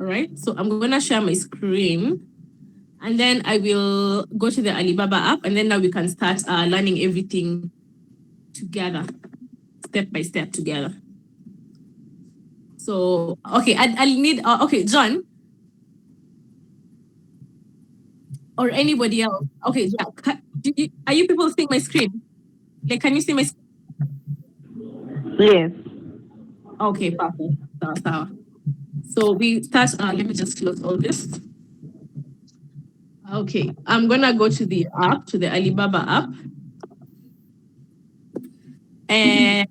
All right. So I'm going to share my screen. And then I will go to the Alibaba app, and then now we can start learning everything together, step by step together. So, okay, I'll need, okay, John, or anybody else. Okay, are you people seeing my screen? Like, can you see my screen? Yes. Okay, perfect. So we start, let me just close all this. Okay, I'm gonna go to the app, to the Alibaba app. And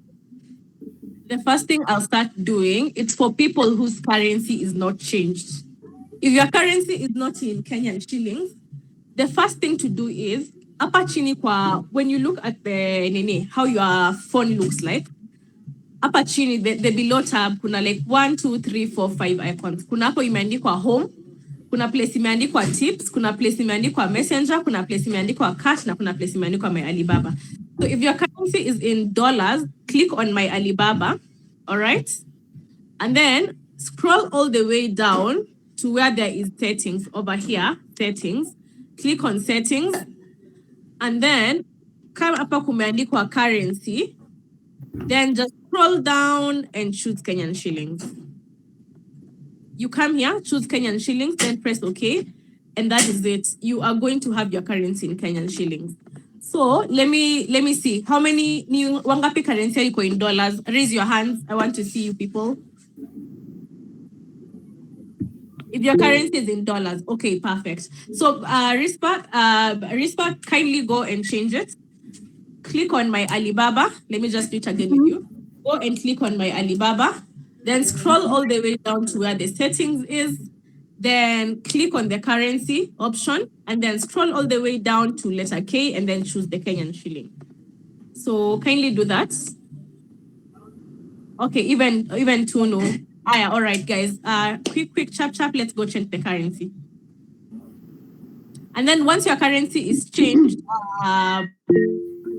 the first thing I'll start doing, it's for people whose currency is not changed. If your currency is not in Kenyan shillings, the first thing to do is, hapa chini kwa, when you look at the how your phone looks like, hapa chini, the below tab, kuna like 1, 2, 3, 4, 5 icons. Kuna hapo imeandikwa home, kuna place imeandikwa tips, kuna place imeandikwa messenger, kuna place imeandikwa cash, na kuna place imeandikwa my Alibaba. So if your currency is in dollars, click on my Alibaba, all right? And then scroll all the way down to where there is settings over here, settings. Click on settings. And then come hapa kumeandikwa currency. Then just scroll down and choose Kenyan shillings. You come here, choose Kenyan shillings, then press OK. And that is it. You are going to have your currency in Kenyan shillings. So let me see. How many new wangapi currency iko in dollars? Raise your hands. I want to see you people. If your currency is in dollars, okay, perfect. So Rispa, kindly go and change it. Click on my Alibaba. Let me just do it again with you. Go and click on my Alibaba. Then scroll all the way down to where the settings is. Then click on the currency option, and then scroll all the way down to letter K, and then choose the Kenyan shilling. So kindly do that. Okay, even Tunu. All right, guys. Quick, chap, let's go change the currency. And then once your currency is changed,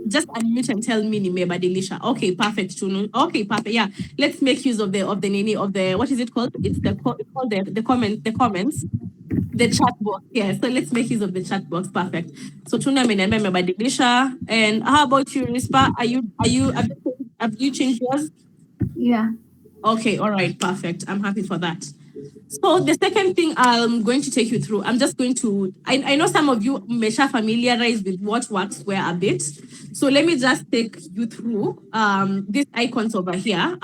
just unmute and tell me nimebadilisha. Okay, perfect, Tunu. Okay, perfect. Yeah, let's make use of the what is it called? It's called the comments. The chat box. Yeah, so let's make use of the chat box. Perfect. So Tunu ameniambia nimebadilisha. And how about you, Rispa? Have you changed yours? Yeah. Okay, all right, perfect. I'm happy for that. So the second thing I'm going to take you through, I'm just going to, I know some of you may familiarized with what works where a bit. So let me just take you through these icons over here.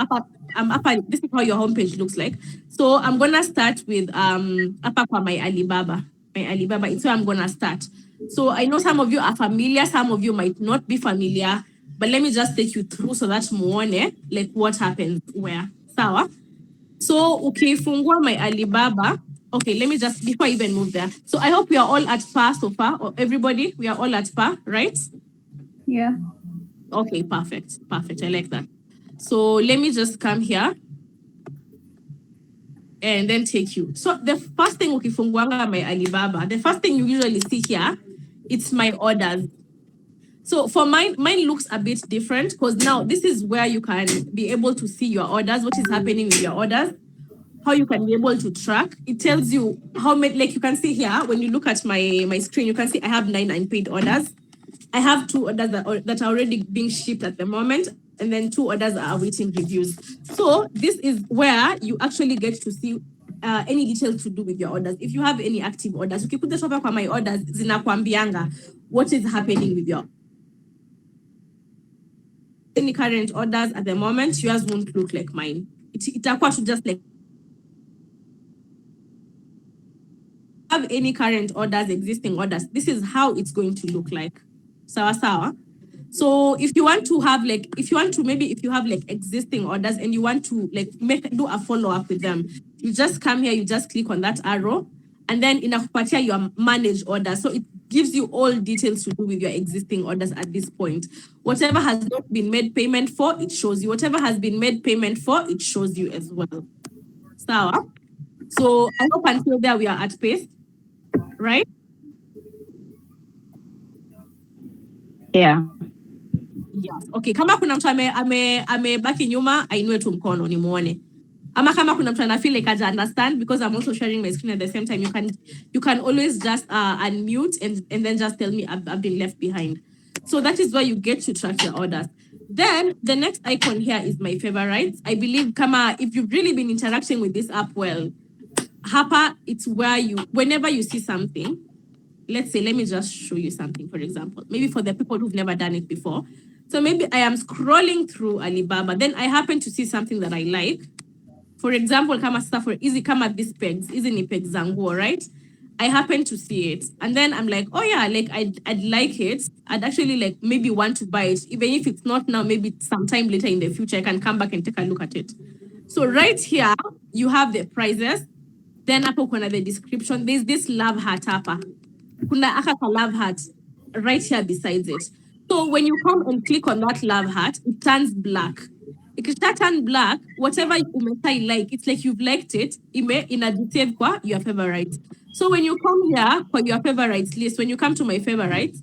This is how your homepage looks like. So I'm gonna start with my Alibaba. My Alibaba, it's where I'm gonna start. So I know some of you are familiar, some of you might not be familiar, but let me just take you through so that muone like what happens where. Sawa? So, okay, fungua my Alibaba. Okay, let me just, before I even move there. So I hope we are all at par so far, or everybody, we are all at par, right? Yeah. Okay, perfect. I like that. So let me just come here and then take you. So the first thing, ukifunguanga my Alibaba, the first thing you usually see here, it's my orders. So for mine looks a bit different because now this is where you can be able to see your orders, what is happening with your orders, how you can be able to track. It tells you how many, like you can see here, when you look at my screen, you can see I have 9 unpaid orders. I have 2 orders that are already being shipped at the moment, and then 2 orders are awaiting reviews. So this is where you actually get to see any details to do with your orders. If you have any active orders, you can put the over for my orders, zinakwambianga what is happening with your any current orders at the moment. Yours won't look like mine. It should just like have any current orders, existing orders. This is how it's going to look like. Sawa. So if you want to have like, if you have like existing orders and you want to like do a follow-up with them, you just come here, you just click on that arrow, and then inakupatia your manage orders. So it gives you all details to do with your existing orders at this point. Whatever has not been made payment for, it shows you. Whatever has been made payment for, it shows you as well. Sawa. So I hope until there we are at pace, right? Yeah. Yes. Okay, kama kuna mtu amebaki nyuma, ainue tu mkono nimuone. Ama kama kuna mtu feel like I understand, because I'm also sharing my screen at the same time, you can always just unmute and then just tell me I've been left behind. So that is where you get to track your orders. Then the next icon here is my favorites. I believe kama if you've really been interacting with this app well, hapa, it's where whenever you see something, let's say, let me just show you something, for example, maybe for the people who've never done it before. So maybe I am scrolling through Alibaba, then I happen to see something that I like. For example, kama stuff for easy, kama these pegs, easy ni pegs zangu, right? I happen to see it. And then I'm like, oh yeah, like I'd like it. I'd actually like maybe want to buy it. Even if it's not now, maybe sometime later in the future, I can come back and take a look at it. So right here, you have the prices. Then hapo kuna the description. There's this love heart hapa. Kuna aka ka love heart right here besides it. So when you come and click on that love heart, it turns black. If it turn black, whatever umesai like, it's like you've liked it, inajisave kwa your favorites. So when you come here for your favorites list, when you come to my favorites,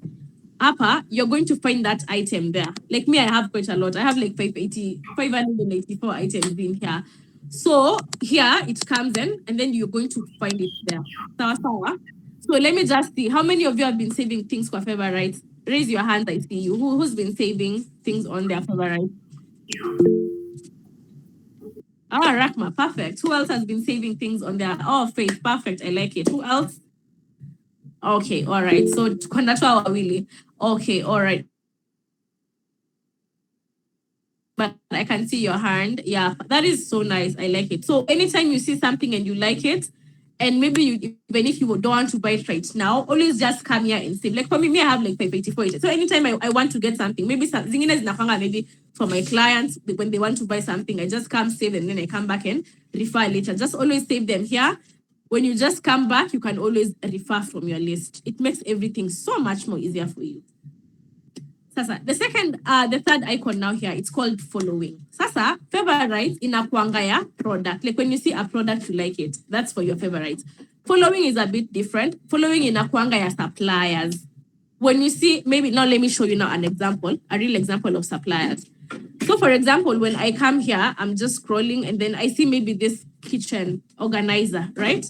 Upper, you're going to find that item there. Like me, I have quite a lot. I have like 584 items in here. So here it comes in, and then you're going to find it there. Sawa. So let me just see. How many of you have been saving things for favorites? Raise your hand, I see you. Who's been saving things on their favorites? Rakma, perfect. Who else has been saving things on their... Oh, Faith, perfect. I like it. Who else? Okay, all right. So, Kondachwa Wawili. Okay, all right. But I can see your hand. Yeah, that is so nice. I like it. So anytime you see something and you like it, and maybe even if you don't want to buy it right now, always just come here and save. Like for me, I have like 584. So anytime I want to get something, maybe maybe for my clients, when they want to buy something, I just come save and then I come back and refer later. Just always save them here. When you just come back, you can always refer from your list. It makes everything so much more easier for you. Sasa, the third icon now here, it's called following. Sasa, favorites inakuanga ya product. Like when you see a product, you like it. That's for your favorites. Following is a bit different. Following inakuanga ya suppliers. When you see, maybe, now let me show you now an example, a real example of suppliers. So for example, when I come here, I'm just scrolling and then I see maybe this kitchen organizer, right?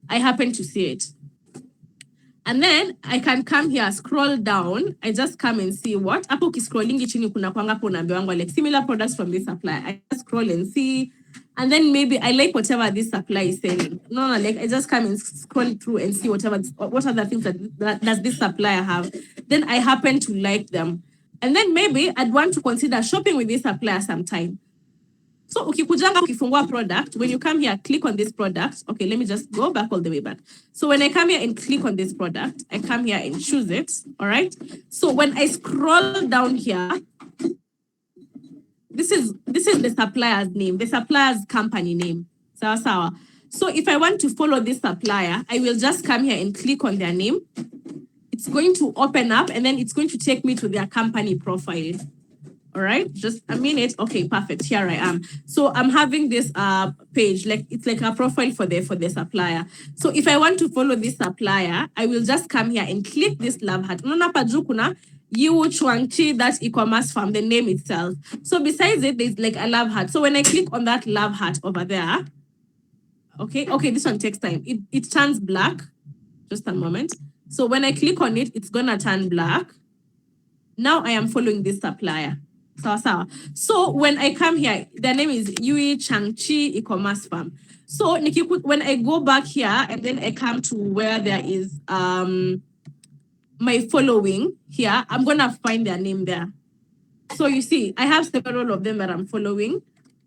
I happen to see it. And then I can come here, scroll down. I just come and see what. Hapo scrolling chini kuna kwanga po naambiwa like similar products from this supplier. I just scroll and see. And then maybe I like whatever this supplier is selling. No, like I just come and scroll through and see what other things that does this supplier have. Then I happen to like them. And then maybe I'd want to consider shopping with this supplier sometime. So ukikujanga ukifungua product, when you come here, click on this product. Okay, let me just go back all the way back. So when I come here and click on this product, I come here and choose it, all right? So when I scroll down here, this is the supplier's name, the supplier's company name. Sawa. So if I want to follow this supplier, I will just come here and click on their name. It's going to open up and then it's going to take me to their company profile. All right, just a minute. Okay, perfect. Here I am. So I'm having this page, like it's like a profile for the supplier. So if I want to follow this supplier, I will just come here and click this love heart. Unaona hapa juu kuna Yiwu Chuangchi, that e-commerce firm, the name itself. So besides it, there's like a love heart. So when I click on that love heart over there, okay, this one takes time. It turns black. Just a moment. So when I click on it, it's gonna turn black. Now I am following this supplier. So when I come here, their name is Yui Changchi e-commerce firm. So when I go back here and then I come to where there is my following here, I'm gonna find their name there. So you see, I have several of them that I'm following.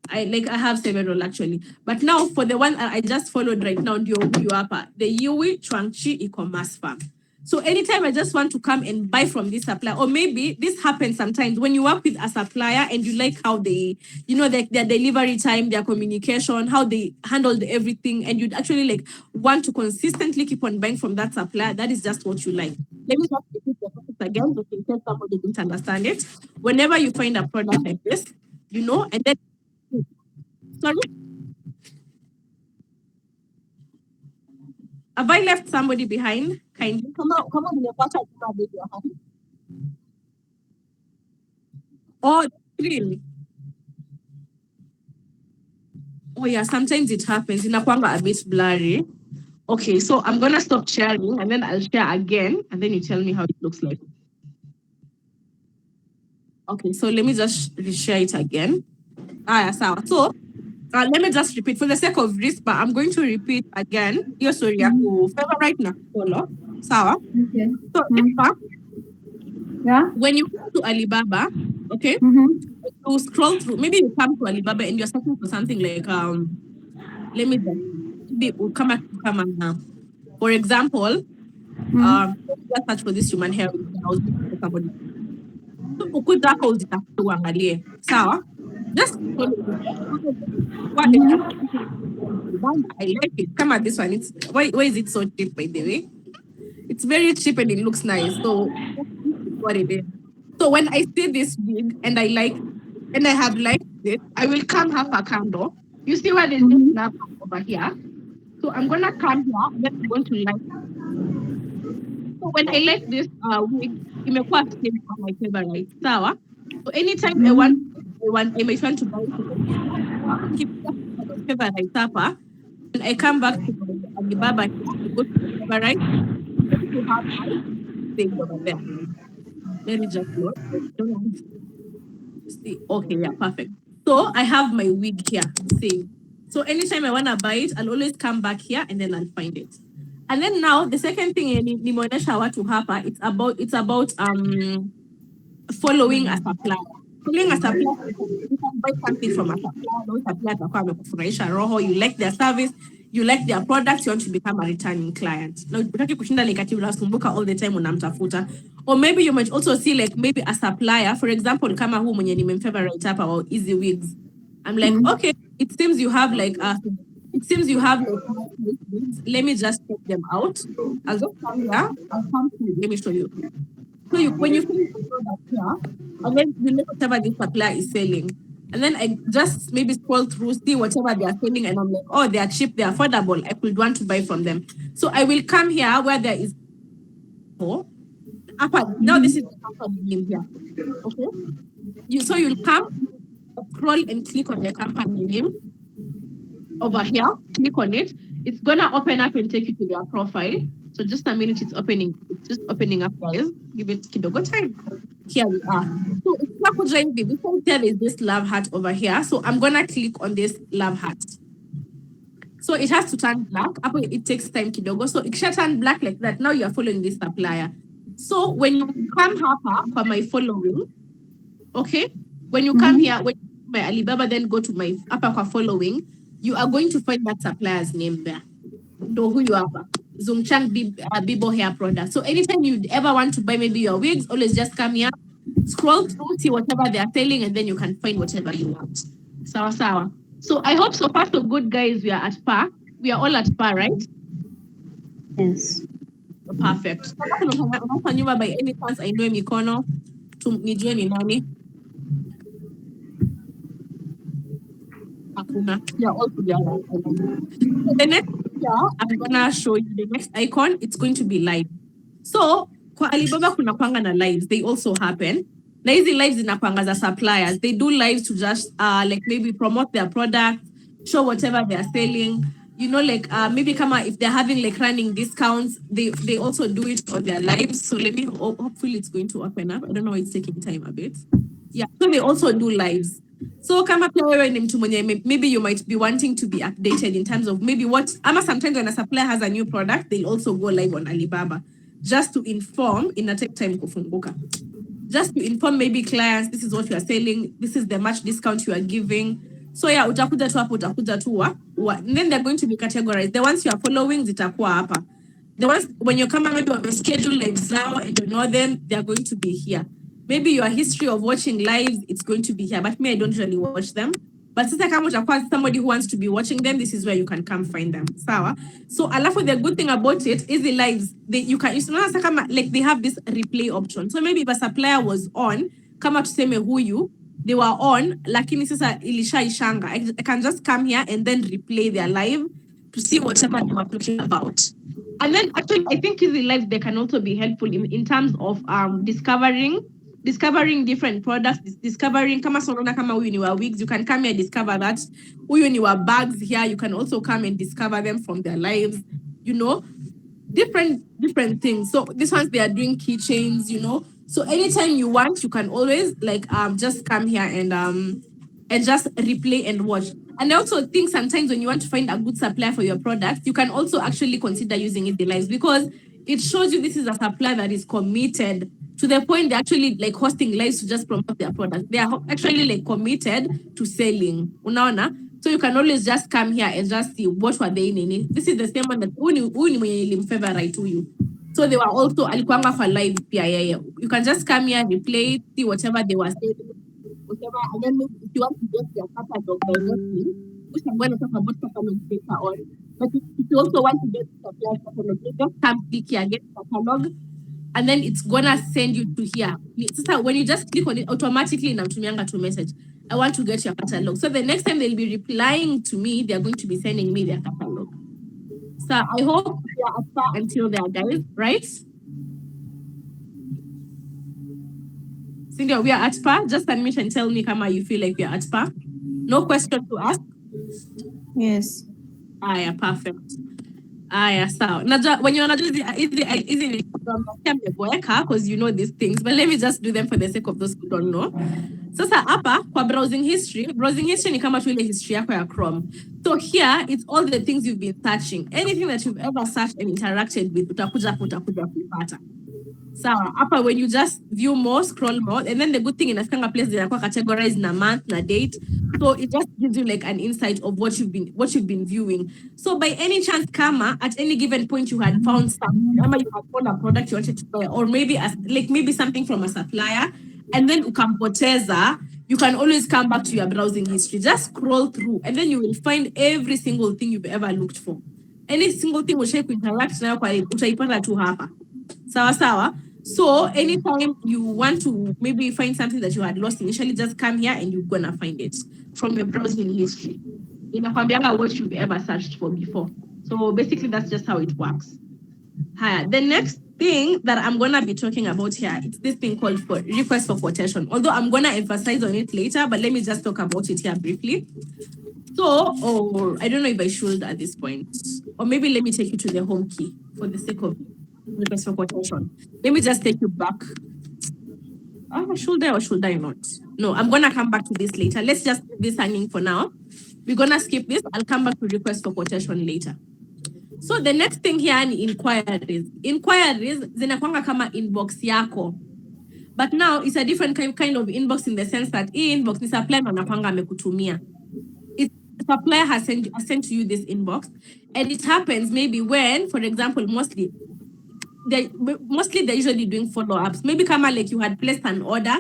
I have several actually. But now for the one I just followed right now, the Yui Changchi e-commerce firm. So anytime I just want to come and buy from this supplier, or maybe this happens sometimes when you work with a supplier and you like how they, their delivery time, their communication, how they handled everything, and you'd actually like want to consistently keep on buying from that supplier. That is just what you like. Let me just repeat the process again, just in case somebody didn't understand it. Whenever you find a product like this, and then, sorry? Have I left somebody behind? Kindly come on, nimepata raise your hand. Oh, screen. Oh yeah, sometimes it happens. Inakwanga a bit blurry. Okay, so I'm gonna stop sharing and then I'll share again and then you tell me how it looks like. Okay, so let me just reshare it again. Yeah, so let me just repeat for the sake of this, but I'm going to repeat again. Your story, favorite na follow. Sawa. Okay. So Yeah. when you go to Alibaba, okay, you scroll through. Maybe you come to Alibaba and you're searching for something like let me just maybe we'll come back to come now. For example, let's search for this human hair. I was looking for somebody. So ukuta hapo uzitafuta uangalie. Sawa? Just follow it. What is I like it. Come at this one. It's why is it so cheap by the way? It's very cheap and it looks nice. So what it is. So when I see this wig and I like and I have liked it, I will come half a candle. You see what is this snap over here? So I'm gonna come here and then I'm going to like. So when I like this wig, imekuwa same for my favorite. Sawa. So anytime I might want to buy it from keep my favorite hapa. When I come back to my Alibaba, I go to my favorite. I'm going to have my thing over there. Let me just load. I don't want to see. Okay, yeah, perfect. So I have my wig here, save. So anytime I wanna buy it, I'll always come back here and then I'll find it. And then now the second thing nimeonyesha watu hapa, it's about following a supplier. Following a supplier, you can buy something from a supplier. Those suppliers atakuwa amekufurahisha roho. You like their service, you like their products, you want to become a returning client. Now, utaki kushinda like ati unasumbuka all the time unamtafuta. Or maybe you might also see like maybe a supplier, for example, kama huu mwenye nimemfavorite hapa or Easy Wigs. I'm like, okay, it seems you have like wigs. Let me just check them out. I'll just come here. Let me show you. So when you finish the product here, and then you look whatever this supplier is selling. And then I just maybe scroll through, see whatever they are selling, and I'm like, oh, they are cheap, they're affordable. I could want to buy from them. So I will come here where there is now this is the company name here. Okay. You'll come, scroll and click on the company name over here, click on it. It's gonna open up and take you to their profile. So just a minute, it's just opening up, guys. Give it kidogo time. Here we are. So it's not join me. Before there is this love heart over here. So I'm gonna click on this love heart. So it has to turn black. It takes time kidogo. So it should turn black like that. Now you're following this supplier. So when you come hapa for my following, okay? When you come here, when my Alibaba, then go to my upper following, you are going to find that supplier's name there. Know who you are. Zungchang Bibo hair product. So anytime you ever want to buy maybe your wigs, always just come here, scroll through, see whatever they are selling, and then you can find whatever you want. Sawa sawa. So I hope so far so good, guys. We are at par. We are all at par, right? Yes. Perfect. Nyuma by any chance I know mikono to nijue ni nani. Yeah, all together. So the next I'm gonna show you the next icon. It's going to be live. So kwa Alibaba kuna kwanga na lives. They also happen. Na hizi lives zinakwanga za suppliers. They do lives to just like maybe promote their product, show whatever they are selling. You know, like maybe kama if they're having like running discounts, they also do it on their lives. So let me hopefully it's going to open up. I don't know, it's taking time a bit. Yeah, so they also do lives. So kama pia wewe ni mtu mwenye maybe you might be wanting to be updated in terms of maybe ama sometimes when a supplier has a new product, they'll also go live on Alibaba just to inform in a take time kufunguka. Just to inform maybe clients, this is what you are selling, this is the much discount you are giving. So yeah, utakuja tu hapo, utakuja tu and then they're going to be categorized. The ones you are following zitakuwa hapa. The ones when you come maybe on the schedule lives now and you know them, they're going to be here. Maybe your history of watching lives, it's going to be here. But me, I don't really watch them. But since I come with somebody who wants to be watching them, this is where you can come find them. Sawa. So alafu the good thing about it is the lives. Like they have this replay option. So maybe if a supplier was on, kama tuseme huyu, they were on, lakini sasa ilishaishanga. I can just come here and then replay their live to see whatever they were talking about. And then actually, I think easy lives, they can also be helpful in terms of discovering discovering different products, discovering kama sonona kama huyu ni wa wigs, you can come here discover that. Huyu ni wa bags here, you can also come and discover them from their lives, you know, different things. So this ones they are doing keychains, you know. So anytime you want, you can always like just come here and just replay and watch. And I also think sometimes when you want to find a good supplier for your product, you can also actually consider using it the lives, because it shows you this is a supplier that is committed to the point they're actually like hosting lives to just promote their product. They are actually like committed to selling. Unaona? So you can always just come here and just see what were they in it. This is the same one that uni mwenye nilimfavorite huyu. So they were also alikuanga kwa live pia yeye. You can just come here, replay, see whatever they were saying, whatever, and then if you want to get their catalog directly, which I'm going to talk about catalog later on. But if you also want to get the supply catalog, you just come click here, get catalog, and then it's gonna send you to here. So when you just click on it, automatically inamtumianga to message, I want to get your catalog. So the next time they'll be replying to me, they're going to be sending me their catalog. So I hope you are up until there, guys, right? Cindy, we are at par. Just unmute and tell me kama you feel like we are at par. No question to ask. Yes. Aya, perfect. Aya, sawa. Najua when you're easy because you know these things, but let me just do them for the sake of those who don't know. Sasa hapa kwa browsing history ni kama tu ile history yako ya Chrome. So here it's all the things you've been searching. Anything that you've ever searched and interacted with, utakuja kuipata. Sawa, hapa when you just view more, scroll more, and then the good thing inafikanga place zinakuwa categorized na month na date, so it just gives you like an insight of what you've been viewing. So by any chance kama at any given point you had found something, you had found a product you wanted to buy, or maybe something from a supplier, and then ukampoteza, you can always come back to your browsing history, just scroll through, and then you will find every single thing you've ever looked for. Any single thing ushai kuinteract nayo kwa utaipata tu hapa. Sawa. So anytime you want to maybe find something that you had lost initially, just come here and you're gonna find it from your browsing history. Inakwambianga what you've ever searched for before. So basically that's just how it works. The next thing that I'm gonna be talking about here, it's this thing called for request for quotation. Although I'm gonna emphasize on it later, but let me just talk about it here briefly. So, or I don't know if I should at this point, or maybe let me take you to the home key for the sake of request for quotation. Let me just take you back. Should I or should I not? No, I'm gonna come back to this later. Let's just leave this hanging for now. We're gonna skip this. I'll come back to request for quotation later. So the next thing here ni inquiries. Inquiries zinakwanga kama inbox yako. But now it's a different kind of inbox in the sense that inbox ni supplier anakwanga amekutumia. Supplier has sent to you this inbox, and it happens maybe when, for example, mostly they're usually doing follow-ups. Maybe kama like you had placed an order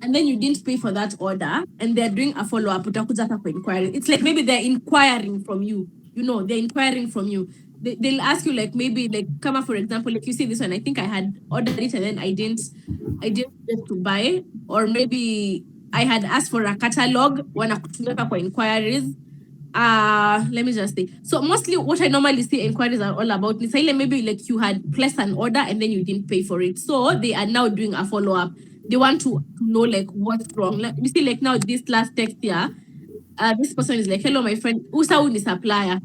and then you didn't pay for that order, and they're doing a follow-up. Inquiry. It's like maybe they're inquiring from you. You know, they're inquiring from you. They'll ask you like maybe like kama for example, like you see this one, I think I had ordered it and then I didn't get to buy, or maybe I had asked for a catalog wanakutumia kwa inquiries. Let me just say. So mostly what I normally see inquiries are all about is maybe like you had placed an order and then you didn't pay for it. So they are now doing a follow-up. They want to know like what's wrong. Like, you see like now this last text here, this person is like, hello, my friend, Usa uni supplier.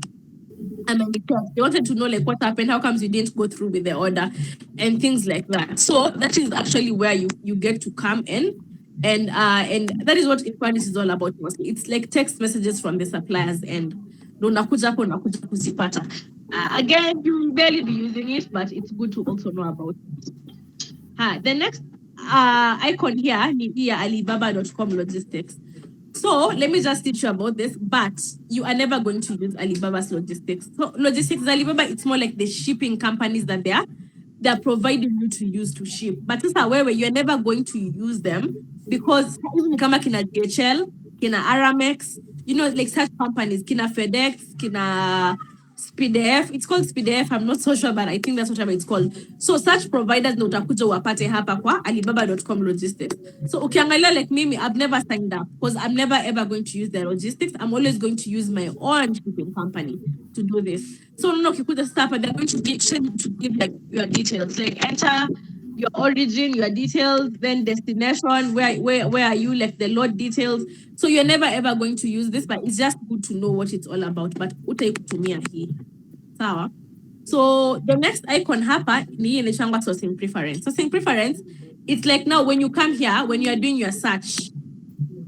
And then they wanted to know like what happened, how comes you didn't go through with the order and things like that. So that is actually where you get to come in. And that is what inquiries is all about mostly. It's like text messages from the suppliers end. Again, you will barely be using it, but it's good to also know about it. The next icon here is Alibaba.com logistics. So let me just teach you about this, but you are never going to use Alibaba's logistics. So logistics, Alibaba, it's more like the shipping companies that they're providing you to use to ship. But this is where you're never going to use them, because even kama kina DHL, kina Aramex, you know, like such companies, kina FedEx, kina SpeedF. It's called SpeedF. I'm not so sure, but I think that's whatever it's called. So such providers na utakuja wapate hapa kwa Alibaba.com logistics. So ukiangalia like mimi, I've never signed up because I'm never ever going to use their logistics. I'm always going to use my own shipping company to do this. So no, ukikuja stop and they're going to give like your details, like enter your origin, your details, then destination, where are you, like the load details. So you're never ever going to use this, but it's just good to know what it's all about. But utaikutumia hii. Sawa. So the next icon hapa ni inaitangwa sourcing preference. Sourcing preference, it's like now when you come here, when you are doing your search,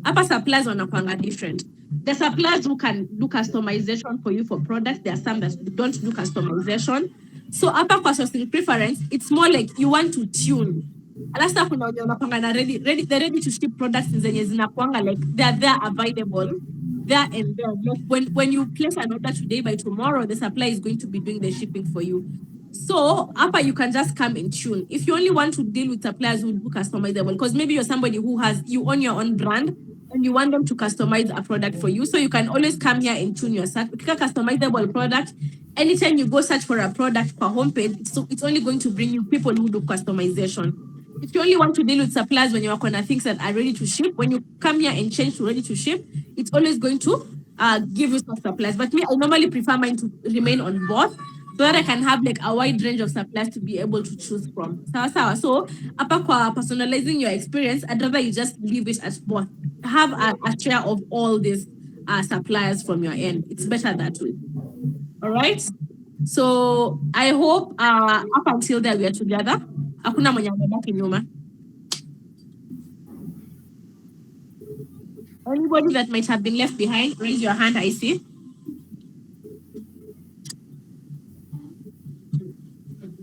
hapa suppliers wanakuanga different. The suppliers who can do customization for you for products, there are some that don't do customization. So hapa kwa sourcing preference, it's more like you want to tune. Alasta kuna wenye wanakuanga na ready to ship products zenye zinakuanga like they're there available there and there. Like when you place an order today, by tomorrow the supplier is going to be doing the shipping for you. So hapa you can just come and tune. If you only want to deal with suppliers who do customizable, because maybe you're somebody who you own your own brand and you want them to customize a product for you, so you can always come here and tune your search. Ukika customizable product, anytime you go search for a product per homepage, so it's only going to bring you people who do customization. If you only want to deal with suppliers when you are on things that are ready to ship, when you come here and change to ready to ship, it's always going to give you some suppliers. But me, I normally prefer mine to remain on both so that I can have like a wide range of suppliers to be able to choose from. So hapa kwa personalizing your experience, I'd rather you just leave it at both. Have a share of all these suppliers from your end. It's better that way. All right. So I hope up until there we are together. Hakuna mwenye amebaki nyuma. Anybody that might have been left behind, raise your hand. I see.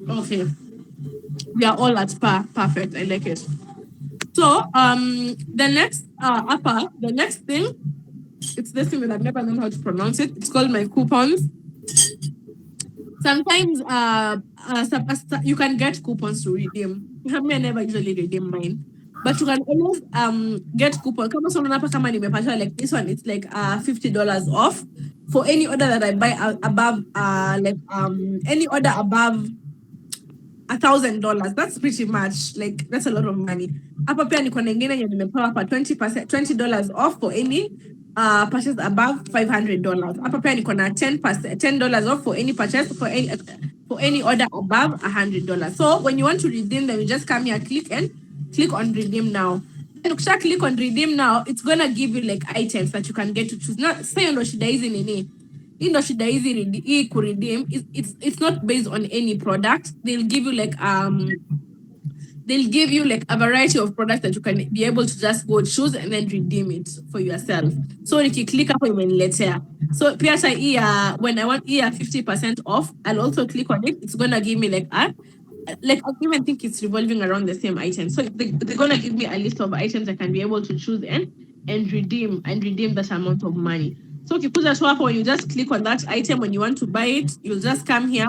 Okay. We are all at par. Perfect. I like it. So the next thing, it's this thing that I've never known how to pronounce it. It's called my coupons. Sometimes you can get coupons to redeem. I never usually redeem mine. But you can always get coupon. Kama unaona hapa kama nimepata like this one, it's like $50 off for any order that I buy above any order above $1,000. That's pretty much like that's a lot of money. Hapa pia niko na ingine yenye nimepewa hapa $20 off for any purchase above $500. Hapa pia niko na $10 off for any purchase for any order above $100. So when you want to redeem them, you just come here, click on redeem now. Then ukisha click on redeem now, it's gonna give you like items that you can get to choose. Now, say ndo shida hizi nini? Ndo shida hizi kuredeem. It's not based on any product. They'll give you like a variety of products that you can be able to just go choose and then redeem it for yourself. So if you click hapo imeniletea. So pia when I want 50% off, I'll also click on it. It's gonna give me like I even think it's revolving around the same item. So they're gonna give me a list of items I can be able to choose and redeem that amount of money. So ukikuja tu hapo, when you just click on that item when you want to buy it, you'll just come here.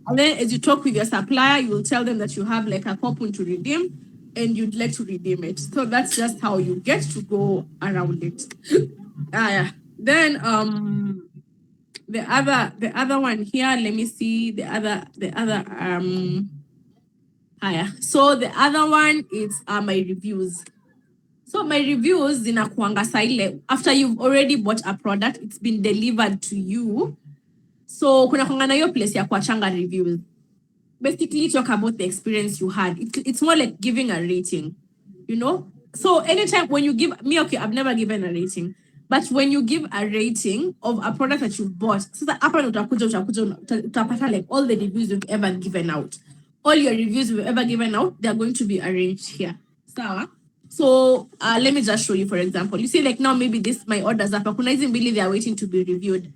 And then as you talk with your supplier, you will tell them that you have like a coupon to redeem and you'd like to redeem it. So that's just how you get to go around it. Then the other one here, let me see the other so the other one is my reviews. So my reviews zinakuanga saile after you've already bought a product, it's been delivered to you. So kuna kuanga na hiyo place ya kuachanga reviews. Basically talk about the experience you had. It's more like giving a rating, you know? So anytime when you give me, okay, I've never given a rating, but when you give a rating of a product that you've bought, so that hapa utapata like all the reviews you've ever given out. All your reviews you've ever given out, they're going to be arranged here. So let me just show you, for example. You see, like now maybe this my orders hapa kuna hizi mbili they are waiting to be reviewed.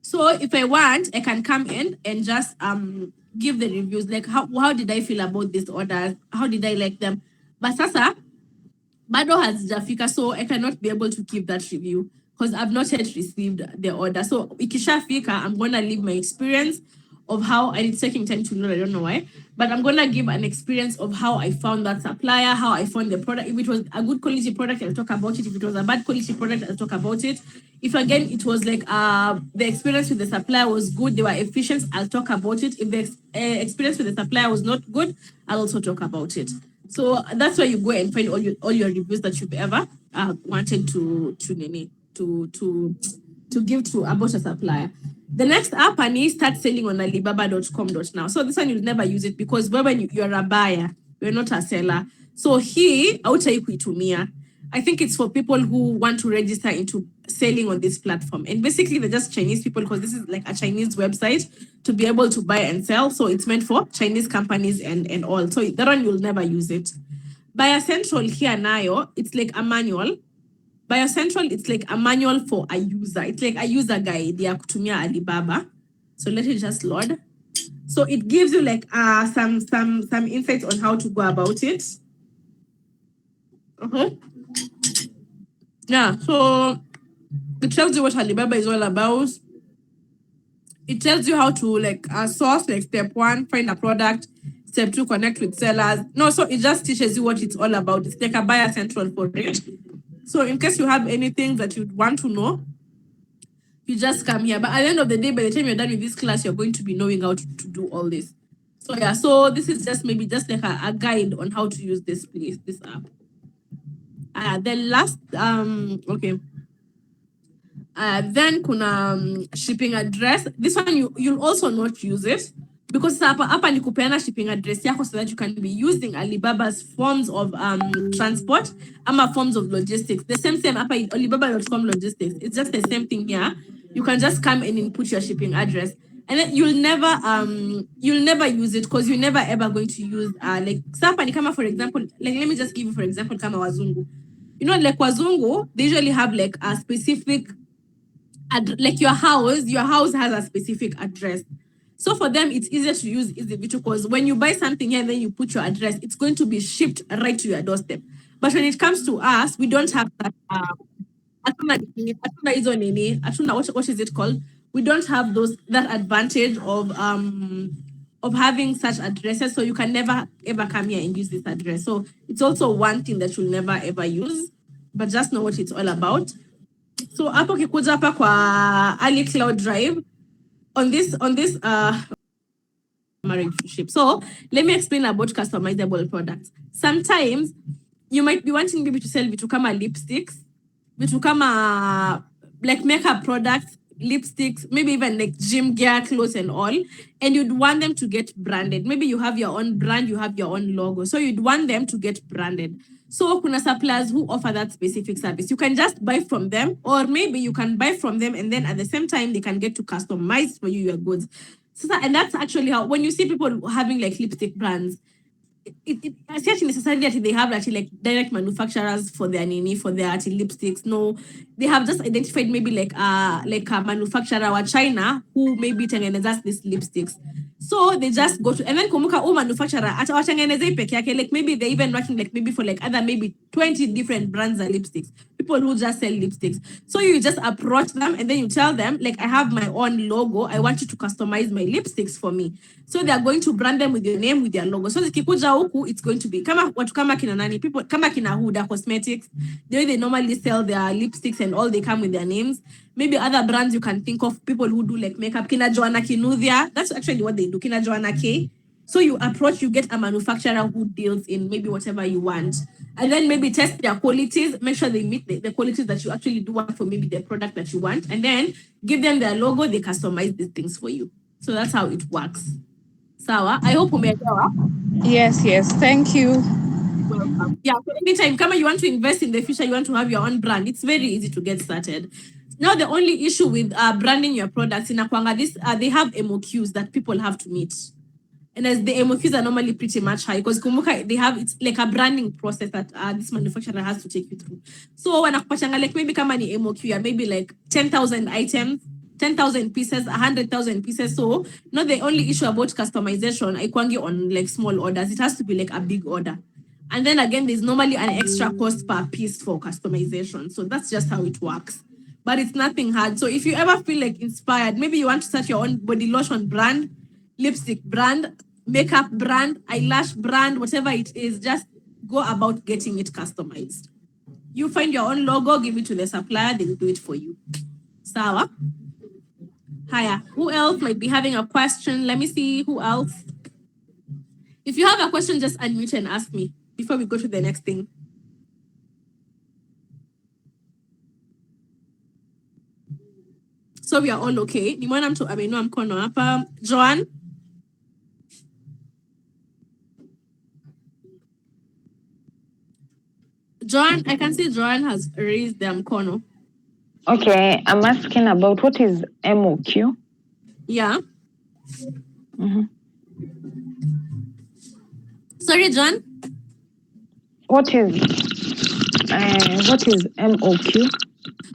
So if I want, I can come in and just give the reviews, like how did I feel about these orders? How did I like them? But sasa bado hazijafika, so I cannot be able to give that review because I've not yet received the order. So ikishafika, I'm gonna leave my experience of how, and it's taking time to load, I don't know why, but I'm gonna give an experience of how I found that supplier, how I found the product. If it was a good quality product, I'll talk about it. If it was a bad quality product, I'll talk about it. If again it was like the experience with the supplier was good, they were efficient, I'll talk about it. If the experience with the supplier was not good, I'll also talk about it. So that's where you go and find all your reviews that you've ever wanted to give to about a supplier. The next app I need start selling on Alibaba.com.now. So this one you'll never use it because when you're a buyer, We're not a seller. So hii hautai kuitumia. I think it's for people who want to register into selling on this platform. And basically they're just Chinese people because this is like a Chinese website to be able to buy and sell. So it's meant for Chinese companies and all. So that one you'll never use it. Buyer Central here nayo, it's like a manual. Buyer Central, it's like a manual for a user. It's like a user guide ya kutumia Alibaba. So let it just load. So it gives you like some insights on how to go about it. Yeah, so it tells you what Alibaba is all about. It tells you how to like source, like step 1, find a product. Step 2, connect with sellers. No, so it just teaches you what it's all about. It's like a buyer central for it. So in case you have anything that you want to know, you just come here. But at the end of the day, by the time you're done with this class, you're going to be knowing how to do all this. So yeah, so this is just maybe just like a guide on how to use this app. The last okay. Then kuna shipping address. This one you'll also not use it because hapa ni kupeana shipping address yako so that you can be using Alibaba's forms of transport ama forms of logistics. The same hapa Alibaba.com logistics. It's just the same thing here. You can just come in and input your shipping address. And then you'll never use it because you're never ever going to use like hapa ni kama for example, like let me just give you for example kama wazungu. You know, like wazungu, they usually have like a specific like your house has a specific address. So for them, it's easier to use Easy because when you buy something here and then you put your address, it's going to be shipped right to your doorstep. But when it comes to us, we don't have that. What is it called? We don't have that advantage of having such addresses. So you can never ever come here and use this address. So it's also one thing that you'll never ever use. But just know what it's all about. So hapo kikuja hapa kwa Ali Cloud Drive on this marriage ship. So let me explain about customizable products. Sometimes you might be wanting maybe to sell vitu kama lipsticks, vitu kama like makeup products, lipsticks, maybe even like gym gear, clothes and all, and you'd want them to get branded. Maybe you have your own brand, you have your own logo. So you'd want them to get branded. So kuna suppliers who offer that specific service. You can just buy from them, or maybe you can buy from them and then at the same time they can get to customize for you your goods. So and that's actually how, when you see people having like lipstick brands, it's actually necessarily that they have actually like direct manufacturers for their lipsticks. No, they have just identified maybe like a manufacturer or China who maybe tengenezas these lipsticks. So they just go to and then kumuka manufacturer at peke yake, like maybe they even working like maybe for like other maybe 20 different brands of lipsticks. People who just sell lipsticks. So you just approach them and then you tell them like I have my own logo. I want you to customize my lipsticks for me. So they are going to brand them with your name, with their logo. So zikikuja huku, it's going to be kama watu kama kina nani, people kama kina Huda Cosmetics, the way they normally sell their lipsticks and all, they come with their names. Maybe other brands you can think of, people who do like makeup, kina Joanna Kinuthia. That's actually what they do, kina Joanna K. So you approach, you get a manufacturer who deals in maybe whatever you want. And then maybe test their qualities, make sure they meet the qualities that you actually do want for maybe the product that you want. And then give them their logo, they customize these things for you. So that's how it works. Sawa, I hope umeelewa. Yes, thank you. Welcome. Yeah, so anytime kama you want to invest in the future, you want to have your own brand, it's very easy to get started. Now the only issue with branding your products in Akwanga, they have MOQs that people have to meet. And as the MOQs are normally pretty much high because kumbuka it's like a branding process that this manufacturer has to take you through. So wanakupachanga like maybe kama ni MOQ, maybe like 10,000 items, 10,000 pieces, 100,000 pieces. So not the only issue about customization, Ikwangi on like small orders. It has to be like a big order. And then again, there's normally an extra cost per piece for customization. So that's just how it works. But it's nothing hard. So if you ever feel like inspired, maybe you want to start your own body lotion brand, lipstick brand, makeup brand, eyelash brand, whatever it is, just go about getting it customized. You find your own logo, give it to the supplier, they will do it for you. Sawa? Hiya. Who else might be having a question? Let me see who else. If you have a question, just unmute and ask me before we go to the next thing. So we are all okay. Nimeona mtu ameinua mkono hapa. Joan? Joanne, I can see Joanne has raised the mkono. Okay, I'm asking about what is MOQ? Yeah. Mm-hmm. Sorry, Joanne. What is MOQ?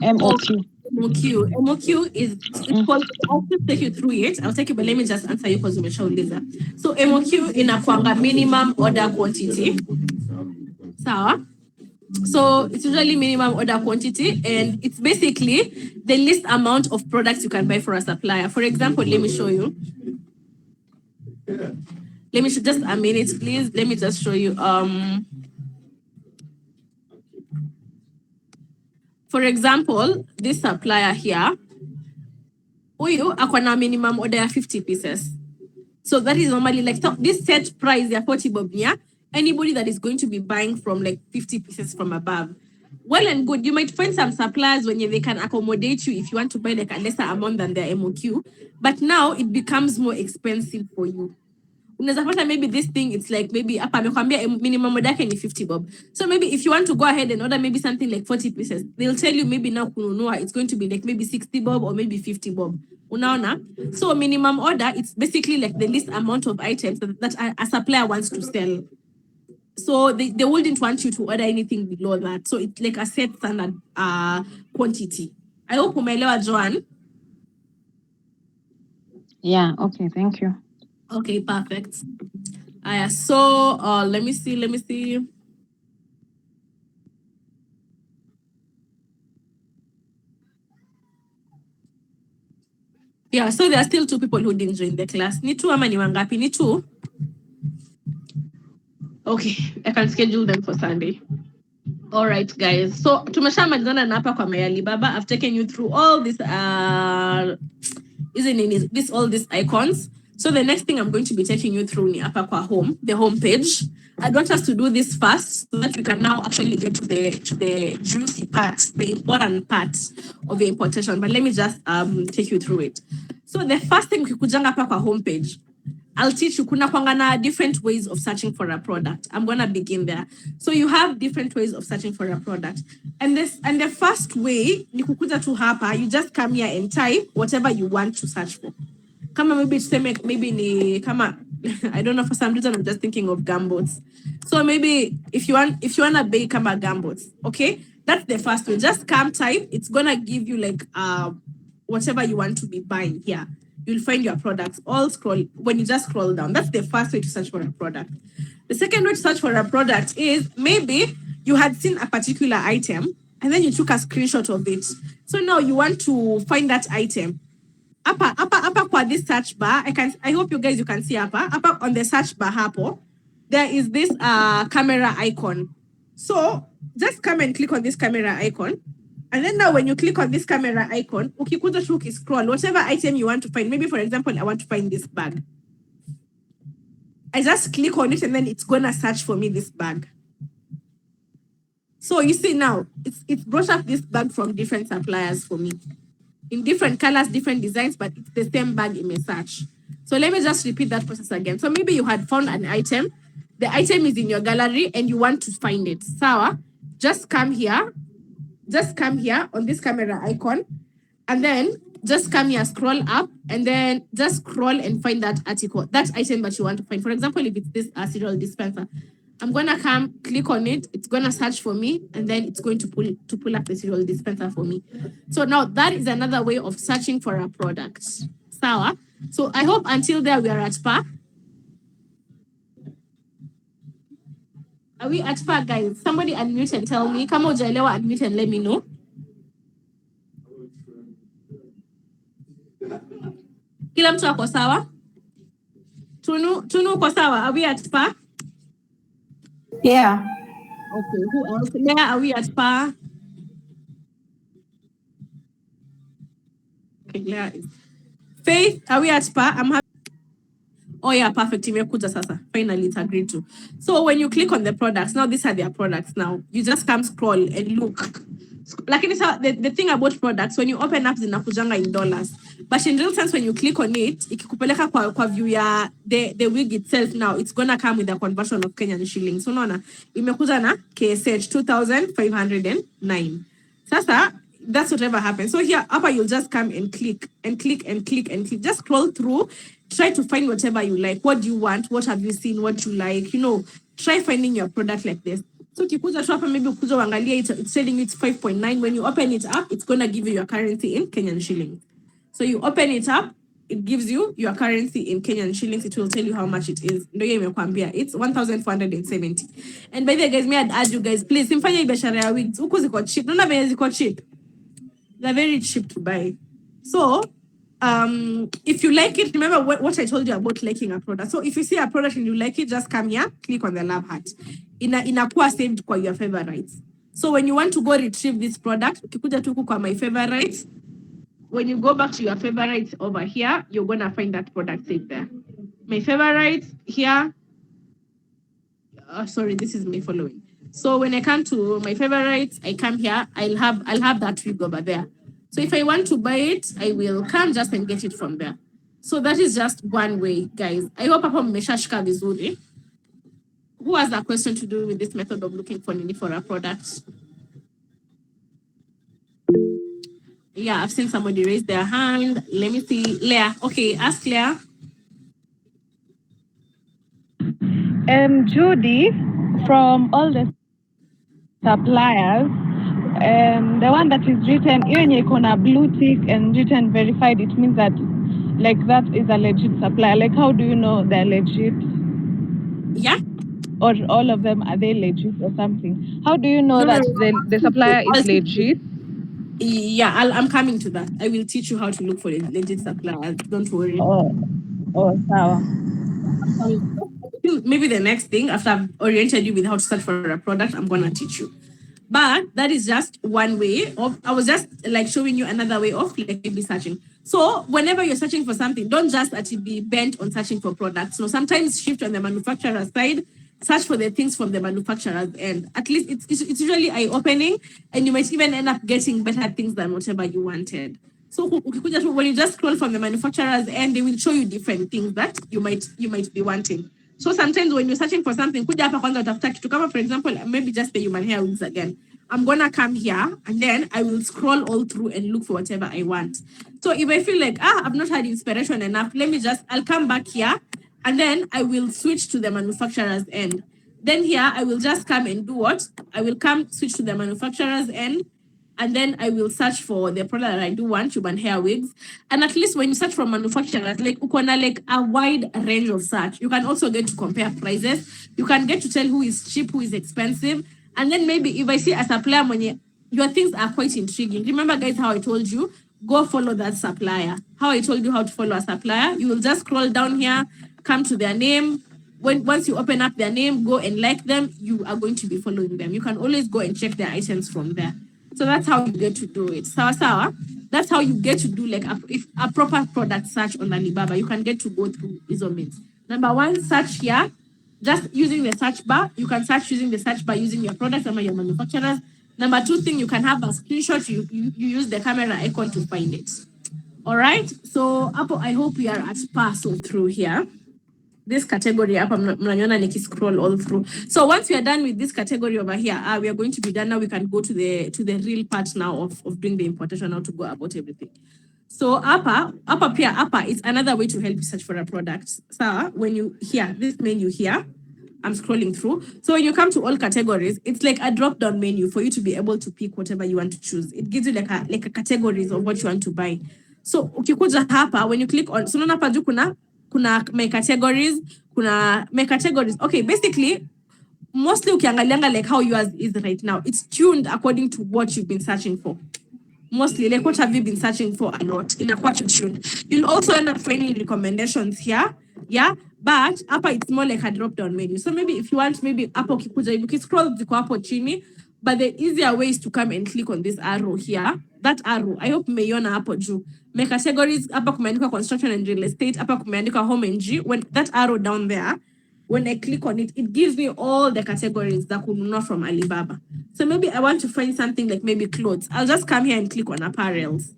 MOQ. MOQ is it's called. I'll just take you through it. I'll take you, but let me just answer you because umeshauliza. So MOQ inakuanga minimum order quantity. Sawa. So it's usually minimum order quantity, and it's basically the least amount of products you can buy for a supplier. For example, let me show you. Let me just a minute, please. Let me just show you. For example, this supplier here, huyu akona minimum order ya 50 pieces. So that is normally like this set price ya 40 bob niya anybody that is going to be buying from like 50 pieces from above. Well and good. You might find some suppliers when they can accommodate you if you want to buy like a lesser amount than their MOQ. But now it becomes more expensive for you. Unaweza pata maybe this thing it's like maybe hapa amekwambia minimum order yake ni 50 bob. So maybe if you want to go ahead and order maybe something like 40 pieces, they'll tell you maybe now kununua it's going to be like maybe 60 bob or maybe 50 bob. Unaona? So minimum order it's basically like the least amount of items that a supplier wants to sell. So they wouldn't want you to order anything below that. So it's like a set standard quantity. I hope umeelewa, Joanne. Yeah, okay, thank you. Okay, perfect. So let me see. Yeah, so there are still 2 people who didn't join the class. Ni 2 ama ni wangapi? Ni 2? Okay, I can schedule them for Sunday. All right, guys. So tumeshamalizana na hapa kwa Alibaba. I've taken you through all this all these icons. So the next thing I'm going to be taking you through ni hapa kwa home, the home page. I want us to do this first so that we can now actually get to the juicy part, the important part of the importation. But let me just take you through it. So the first thing ukikujanga hapa kwa home page, I'll teach you kuna kwangana different ways of searching for a product. I'm gonna begin there. So you have different ways of searching for a product. And the first way ni kukuja tu hapa, you just come here and type whatever you want to search for. Kama maybe ni kama I don't know, for some reason I'm just thinking of gumboots. So maybe if you want to buy kama gumboots, okay? That's the first way. Just come type, it's gonna give you like whatever you want to be buying here. You'll find your products all when you just scroll down. That's the first way to search for a product. The second way to search for a product is maybe you had seen a particular item and then you took a screenshot of it. So now you want to find that item. Apa kwa this search bar, I hope you can see apa on the search bar hapo, there is this camera icon. So just come and click on this camera icon. And then now when you click on this camera icon, ukikuja tu scroll, whatever item you want to find. Maybe for example, I want to find this bag. I just click on it and then it's gonna search for me this bag. So you see now, it's brought up this bag from different suppliers for me. In different colors, different designs, but it's the same bag in a search. So let me just repeat that process again. So maybe you had found an item, the item is in your gallery and you want to find it. Sawa, just come here on this camera icon, and then just come here, scroll up, and then just scroll and find that article, that item that you want to find. For example, if it's this cereal dispenser, I'm gonna come click on it, it's gonna search for me, and then it's going to pull up the cereal dispenser for me. So now that is another way of searching for a product. Sawa. So I hope until there we are at par. Are we at par, guys? Somebody unmute and tell me. Kama hujaelewa, unmute and let me know. Kila mtu ako sawa? Tunu uko sawa? Are we at par? Yeah. Okay, who else? Yeah, are we at par? Okay, Leah is. Faith, are we at par? I'm happy. Oh yeah, perfect. Imekuja sasa. Finally, it's agreed to. So when you click on the products, now these are their products now. You just come scroll and look. Like the thing about products, when you open up zinakujanga in dollars, but in real sense when you click on it, ikikupeleka kwa view ya the wig itself, now it's gonna come with a conversion of Kenyan shillings. So unaona imekuja na KSH 2,509. Sasa that's whatever happens. So here upper you'll just come and click and click and click and click. Just scroll through, try to find whatever you like. What do you want? What have you seen? What you like? Try finding your product like this. So ukikuja tu hapa, maybe ukuja uangalia it's telling you it's 5.9. When you open it up, it's gonna give you your currency in Kenyan shillings. So you open it up, it gives you your currency in Kenyan shillings. It will tell you how much it is. Ndio hiyo imekwambia it's 1,470. And by the way, guys, may I add you guys, please simfanye biashara ya wigs. Huku ziko cheap. Naona venye ziko cheap. They're very cheap to buy. So if you like it, remember what I told you about liking a product. So if you see a product and you like it, just come here, click on the love heart. Inakuwa saved kwa your favorites. So when you want to go retrieve this product, ukikuja tu kwa my favorites, when you go back to your favorites over here, you're gonna find that product saved there. My favorites here. Sorry, this is me following. So when I come to my favorites, I come here. I'll have that wig over there. So if I want to buy it, I will come just and get it from there. So that is just one way, guys. I hope hapo mmeshashika vizuri. Who has a question to do with this method of looking for nini for a product? Yeah, I've seen somebody raise their hand. Let me see. Leah. Okay, ask Leah. Judy, from all the suppliers, the one that is written, even you can a blue tick and written verified, it means that like that is a legit supplier. Like how do you know they're legit? Yeah. Or all of them, are they legit or something? How do you know that the supplier is legit? Yeah, I'm coming to that. I will teach you how to look for legit suppliers. Don't worry. Oh, sour. Maybe the next thing, after I've oriented you with how to search for a product, I'm gonna teach you. But that is just one way of, I was just like showing you another way of like maybe searching. So whenever you're searching for something, don't just actually be bent on searching for products. So sometimes shift on the manufacturer side, search for the things from the manufacturer's end. At least it's usually eye-opening, and you might even end up getting better things than whatever you wanted. So when you just scroll from the manufacturer's end, they will show you different things that you might be wanting. So sometimes when you're searching for something, kuja hapa kwanza utafuta kitu kama, for example, maybe just the human hair wigs again. I'm gonna come here and then I will scroll all through and look for whatever I want. So if I feel like, I've not had inspiration enough, I'll come back here and then I will switch to the manufacturer's end. Then here I will just come and do what? I will switch to the manufacturer's end, and then I will search for the product that I do want, human hair wigs. And at least when you search from manufacturers, like ukona like a wide range of search. You can also get to compare prices. You can get to tell who is cheap, who is expensive. And then maybe if I see a supplier when your things are quite intriguing. Remember, guys, how I told you, go follow that supplier. How I told you how to follow a supplier. You will just scroll down here, come to their name. Once you open up their name, go and like them, you are going to be following them. You can always go and check their items from there. So that's how you get to do it. Sawa. That's how you get to do like a proper product search on Alibaba. You can get to go through these means. Number one, search here. Just using the search bar. You can search using the search bar using your products or your manufacturers. Number two thing, you can have a screenshot. You use the camera icon to find it. All right. So I hope we are at pass all through here. This category up, mnaniona nikiscroll all through. So once we are done with this category over here, we are going to be done now. We can go to the real part now of doing the importation, how to go about everything. So upper is another way to help you search for a product. So when you hear this menu here, I'm scrolling through. So when you come to all categories, it's like a drop-down menu for you to be able to pick whatever you want to choose. It gives you like a categories of what you want to buy. So ukikuja hapa, when you click on, so unaona hapa juu kuna my categories, Okay, basically, mostly ukiangalianga like how yours is right now, it's tuned according to what you've been searching for. Mostly, like what have you been searching for a lot? Inakuwa tuned. You'll also end up finding recommendations here, yeah? But hapa it's more like a drop-down menu. So maybe if you want, maybe hapo ukikuja, you can scroll ziko hapo chini, but the easier way is to come and click on this arrow here. That arrow, I hope mmeiona hapo juu. My categories, hapa kumeandikwa construction and real estate, hapa kumeandikwa home and G. When that arrow down there, when I click on it, it gives me all the categories that could not from Alibaba. So maybe I want to find something like maybe clothes. I'll just come here and click on apparels.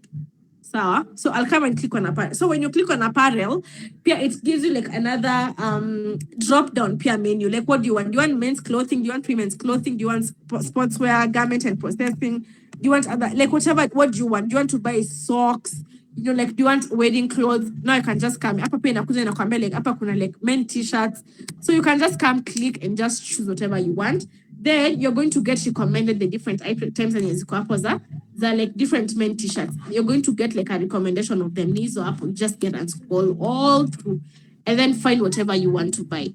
So I'll come and click on apparel. So when you click on apparel, it gives you like another drop down menu. Like, what do you want? Do you want men's clothing? Do you want women's clothing? Do you want sportswear, garment and processing? Do you want other, like, whatever? What do you want? Do you want to buy socks? You know, like, do you want wedding clothes? Now I can just come hapa pia inakuja inakwambia like hapa kuna like men t-shirts. So you can just come, click and just choose whatever you want. Then you're going to get recommended the different items and ziko hapo za like different men t-shirts. You're going to get like a recommendation of them. Nizo hapo, you just get and scroll all through and then find whatever you want to buy.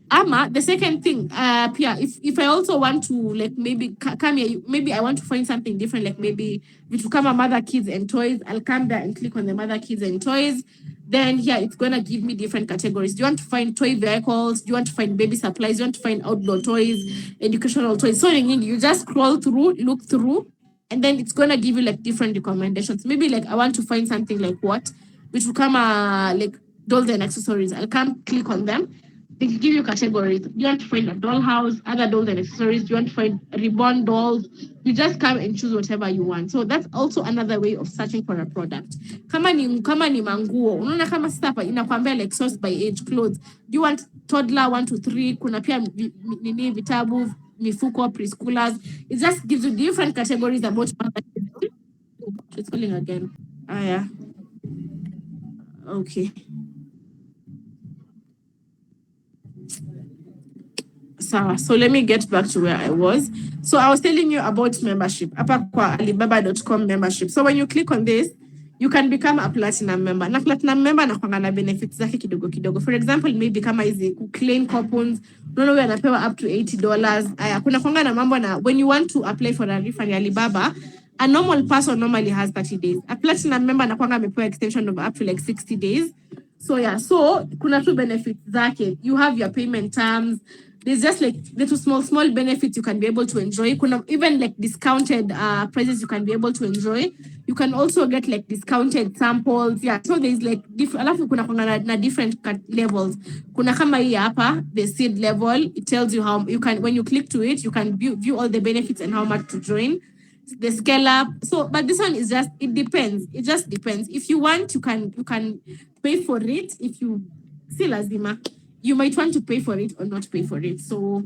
Ama, the second thing, Pia, if I also want to like maybe come here, maybe I want to find something different, like maybe to come a mother, kids and toys, I'll come there and click on the mother, kids and toys. Then here it's gonna give me different categories. Do you want to find toy vehicles? Do you want to find baby supplies? Do you want to find outdoor toys, educational toys? So you just scroll through, look through, and then it's gonna give you like different recommendations. Maybe like I want to find something like what, which will come like dolls and accessories. I'll come click on them. They give you categories. Do you want to find a dollhouse, other dolls and accessories? Do you want to find reborn dolls? You just come and choose whatever you want. So that's also another way of searching for a product. Kama ni manguo, unaona kama sasa hapa inakwambia like source by age clothes. Do you want toddler 1 to 3? Kuna pia nini vitabu, mifuko, preschoolers. It just gives you different categories about it's calling again. Yeah. Okay. So let me get back to where I was. So I was telling you about membership. Hapa kwa Alibaba.com membership. So when you click on this, you can become a platinum member. Na platinum member nakuanga na benefits zake kidogo kidogo. For example, maybe kama hizi claim coupons, unaona wewe anapewa up to $80. Aya, kuna kuanga na mambo na when you want to apply for a refund ya Alibaba, a normal person normally has 30 days. A platinum member anakuanga amepewa extension of up to like 60 days. So yeah, so kuna two benefits zake. You have your payment terms. There's just like little small benefits you can be able to enjoy. Kuna even like discounted prices you can be able to enjoy. You can also get like discounted samples. Yeah, so there's like different. Alafu kuna na different levels. Kuna kama hii hapa, the seed level. It tells you how you can, when you click to it, you can view all the benefits and how much to join. The scale up. So, but this one is just, it depends. It just depends. If you want, you can pay for it. If you see lazima, you might want to pay for it or not pay for it. So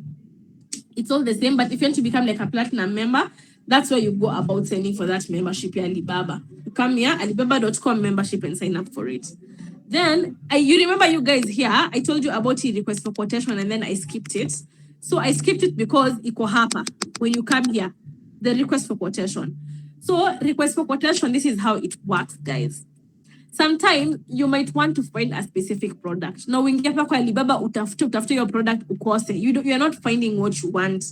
it's all the same. But if you want to become like a platinum member, that's where you go about signing for that membership here, Alibaba. You come here, Alibaba.com membership and sign up for it. Then you remember you guys here, I told you about the request for quotation and then I skipped it. So I skipped it because iko hapa when you come here, the request for quotation. So request for quotation, this is how it works, guys. Sometimes you might want to find a specific product. Now, when you get kwa Alibaba, utafute your product ukose. You're not finding what you want.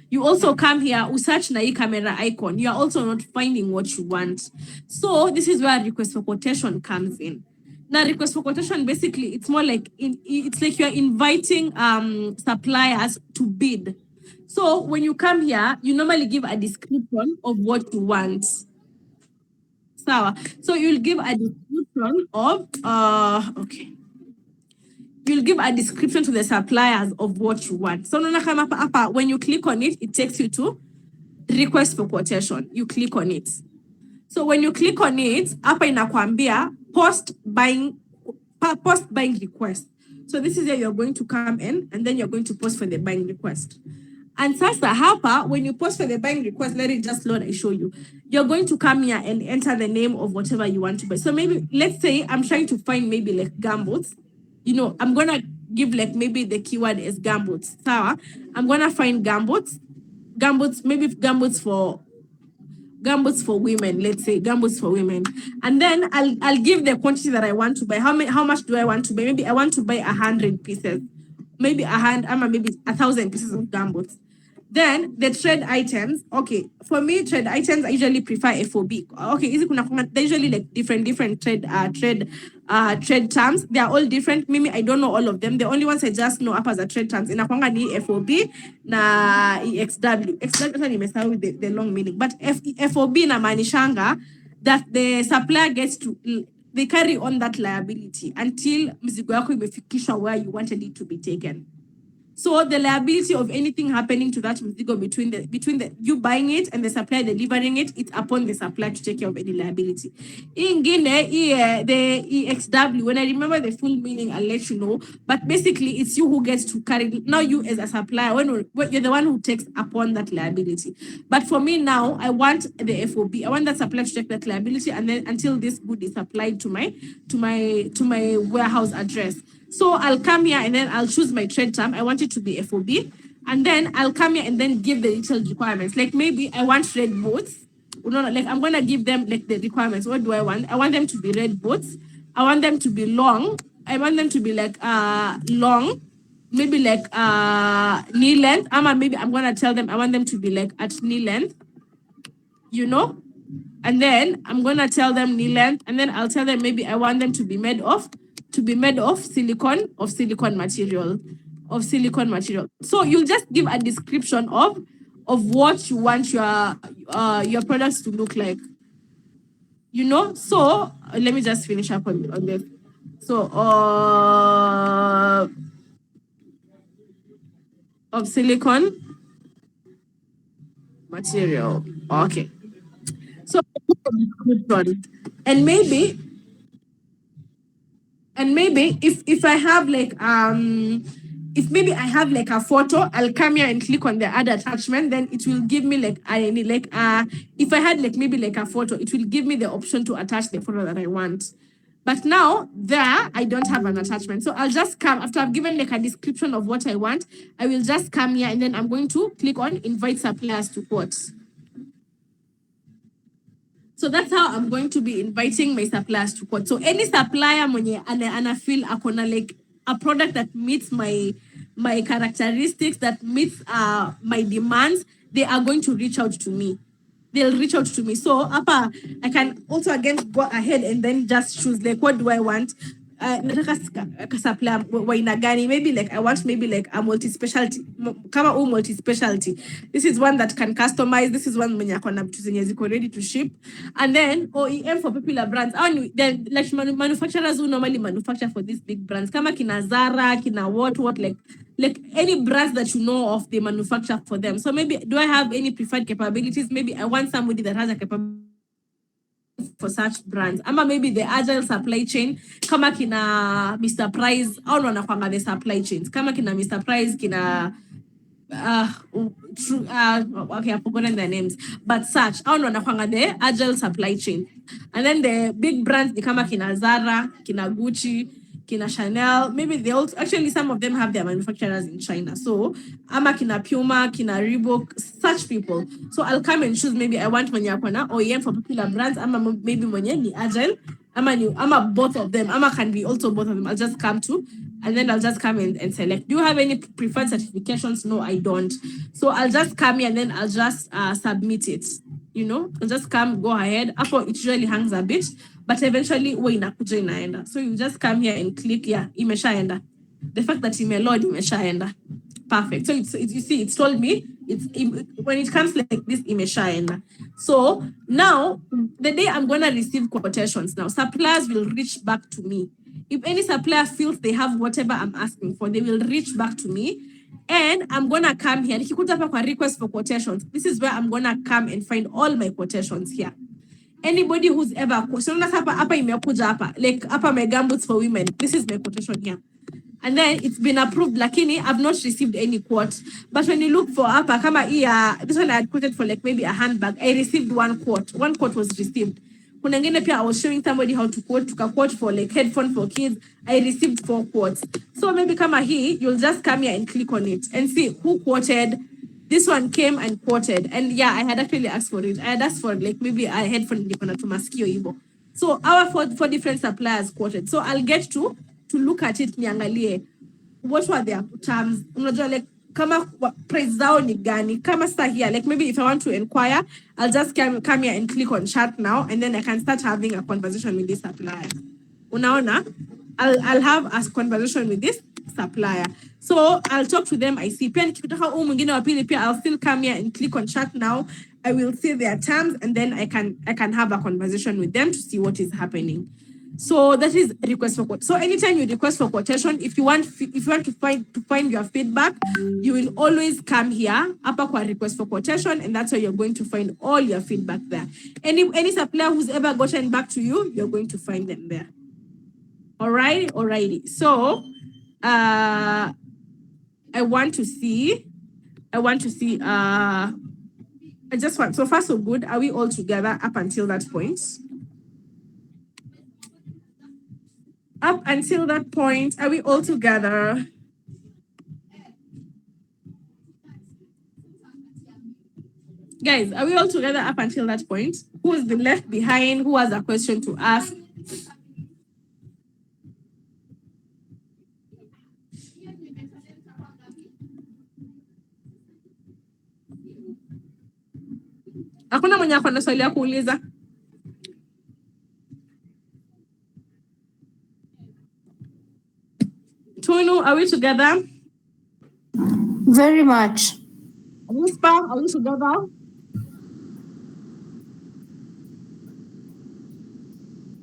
You also come here, search na hii camera icon. You are also not finding what you want. So this is where request for quotation comes in. Now, request for quotation, basically, it's more like it's like you're inviting suppliers to bid. So when you come here, you normally give a description of what you want. So you'll give a description of okay. You'll give a description to the suppliers of what you want. So when you click on it, it takes you to request for quotation. You click on it. So when you click on it, hapa inakwambia post buying request. So this is where you're going to come in and then you're going to post for the buying request. And sasa hapa, when you post for the buying request, let it just load, I show you. You're going to come here and enter the name of whatever you want to buy. So maybe, let's say I'm trying to find maybe like gumboots. You know, I'm going to give like maybe the keyword is gumboots. Sawa, I'm going to find gumboots, maybe gumboots for women, let's say gumboots for women. And then I'll give the quantity that I want to buy. How much do I want to buy? Maybe I want to buy 100 pieces. Maybe 1,000 pieces of gumboots. Then the trade items. Okay, for me, trade items I usually prefer FOB. Okay, they're usually like different trade terms. They are all different. Maybe I don't know all of them. The only ones I just know up as a trade terms inakwanga ni FOB na EXW. EXW nimesahau with the long meaning. But FOB na manishanga that the supplier gets to, they carry on that liability until mzigo yako imefikishwa where you wanted it to be taken. So the liability of anything happening to that mzigo between the you buying it and the supplier delivering it, it's upon the supplier to take care of any liability. In Guinea, the EXW, when I remember the full meaning, I'll let you know. But basically, it's you who gets to carry. Now you as a supplier, when you're the one who takes upon that liability. But for me now, I want the FOB. I want that supplier to take that liability, and then until this good is applied to my warehouse address. So I'll come here and then I'll choose my trade term. I want it to be FOB. And then I'll come here and then give the detailed requirements. Like maybe I want red boats. Like I'm going to give them like the requirements. What do I want? I want them to be red boats. I want them to be long. I want them to be like long. Maybe like knee length. Maybe I'm going to tell them I want them to be like at knee length. And then I'm going to tell them knee length. And then I'll tell them maybe I want them to be made of silicone material. So you'll just give a description of what you want your products to look like. So let me just finish up on this. So of silicone material. Okay. So and maybe if I have like if maybe I have like a photo, I'll come here and click on the add attachment, then it will give me like if I had like maybe like a photo, it will give me the option to attach the photo that I want. But now there, I don't have an attachment. So I'll just come after I've given like a description of what I want. I will just come here and then I'm going to click on invite suppliers to quote. So that's how I'm going to be inviting my suppliers to quote. So any supplier mwenye ana feel akona like a product that meets my characteristics, that meets my demands, they are going to reach out to me. They'll reach out to me. So I can also again go ahead and then just choose like what do I want. Maybe like I want maybe like a multi-specialty. Multi-specialty. This is one that can customize. This is one when you're ready to ship. And then OEM for popular brands. Then like manufacturers who normally manufacture for these big brands. Kama kina Zara, kina what like any brands that you know of, they manufacture for them. So maybe do I have any preferred capabilities? Maybe I want somebody that has a capability for such brands. Maybe the agile supply chain, kama kina Mr. Price, au wanakwanga the supply chains. Kama kina Mr. Price, kina okay, I've forgotten their names, but such, au wanakwanga the agile supply chain. And then the big brands, kama kina Zara, kina Gucci, kina Chanel, maybe they also, actually some of them have their manufacturers in China. So kina Puma, kina Reebok, such people. So I'll come and choose, maybe I want mwenye akona OEM for popular brands, maybe mwenye ni agile, both of them, can be also both of them. I'll just come to, and then I'll just come and select. Do you have any preferred certifications? No, I don't. So I'll just come here and then I'll just submit it. I'll just come, go ahead. Apple, it usually hangs a bit, but eventually inakuja inaenda. So you just come here and click, yeah, imeshaenda. The fact that imeload imeshaenda. Perfect. So you see, it's told me when it comes like this, imeshaenda. So now the day I'm gonna receive quotations, now suppliers will reach back to me. If any supplier feels they have whatever I'm asking for, they will reach back to me. And I'm gonna come here. Nikikuta hapa kwa request for quotations, this is where I'm gonna come and find all my quotations here. Anybody who's ever like upper my gumboots for women, this is my quotation here. And then it's been approved. Lakini I've not received any quote. But when you look for upper kama this one I had quoted for like maybe a handbag, I received one quote. One quote was received. Kuna ngine pia I was showing somebody how to quote, took a quote for like headphone for kids. I received 4 quotes. So maybe kama you'll just come here and click on it and see who quoted. This one came and quoted. And yeah, I had actually asked for it. I had asked for like maybe a headphone to maskio ibo. So our 4 different suppliers quoted. So I'll get to look at it niangalie what were their terms. Unajua like kama price zao ni gani, kama star here, like maybe if I want to inquire, I'll just come here and click on chat now, and then I can start having a conversation with this supplier. Unaona, I'll have a conversation with this supplier. So I'll talk to them. I see pia nikitaka mwingine wa pili pia, I'll still come here and click on chat now. I will see their terms, and then I can have a conversation with them to see what is happening. So that is request for quote. So anytime you request for quotation, if you want to find your feedback, you will always come here, upper kwa request for quotation, and that's where you're going to find all your feedback there. Any supplier who's ever gotten back to you, you're going to find them there. Alrighty. So I want to see so far so good. Are we all together up until that point? Up until that point, are we all together? Guys, are we all together up until that point? Who has been left behind? Who has a question to ask? Hakuna mwenye ako na swali ya kuuliza? Tunu, are we together? Very much. Whisper, are we together?